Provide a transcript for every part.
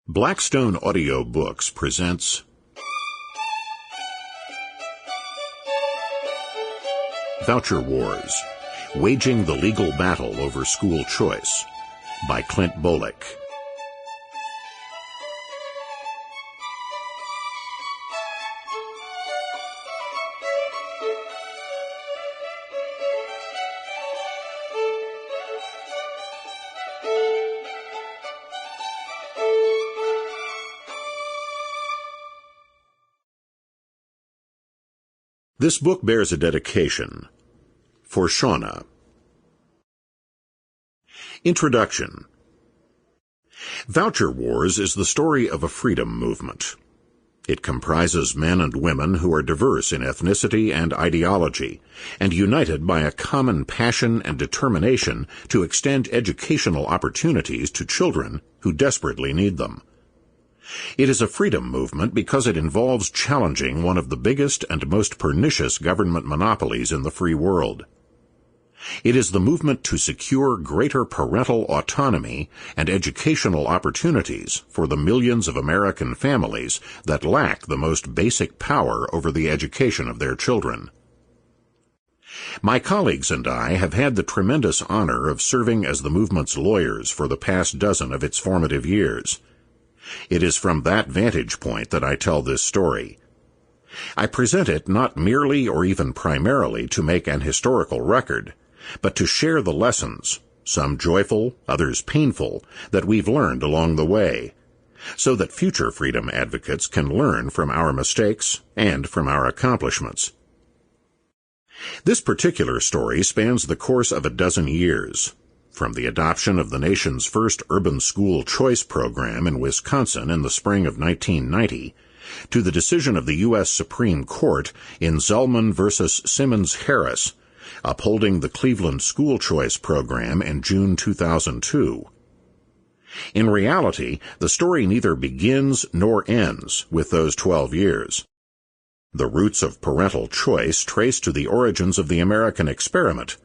Blackstone Audiobooks presents Voucher Wars, Waging the Legal Battle Over School Choice by Clint Bolick. This book bears a dedication for Shauna. Introduction. Voucher Wars is the story of a freedom movement. It comprises men and women who are diverse in ethnicity and ideology, and united by a common passion and determination to extend educational opportunities to children who desperately need them. It is a freedom movement because it involves challenging one of the biggest and most pernicious government monopolies in the free world. It is the movement to secure greater parental autonomy and educational opportunities for the millions of American families that lack the most basic power over the education of their children. My colleagues and I have had the tremendous honor of serving as the movement's lawyers for the past dozen of its formative years. It is from that vantage point that I tell this story. I present it not merely or even primarily to make an historical record, but to share the lessons, some joyful, others painful, that we've learned along the way, so that future freedom advocates can learn from our mistakes and from our accomplishments. This particular story spans the course of a dozen years, from the adoption of the nation's first urban school choice program in Wisconsin in the spring of 1990, to the decision of the U.S. Supreme Court in Zelman versus Simmons-Harris, upholding the Cleveland school choice program in June 2002. In reality, the story neither begins nor ends with those 12 years. The roots of parental choice trace to the origins of the American experiment,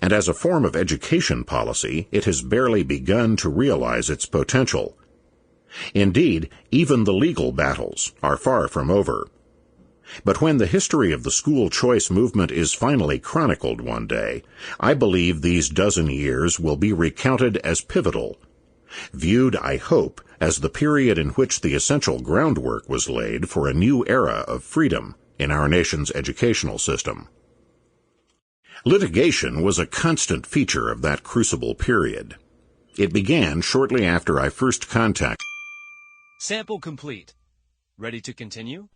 and as a form of education policy, it has barely begun to realize its potential. Indeed, even the legal battles are far from over. But when the history of the school choice movement is finally chronicled one day, I believe these dozen years will be recounted as pivotal, viewed, I hope, as the period in which the essential groundwork was laid for a new era of freedom in our nation's educational system. Litigation was a constant feature of that crucible period. It began shortly after I first contacted. Sample complete. Ready to continue?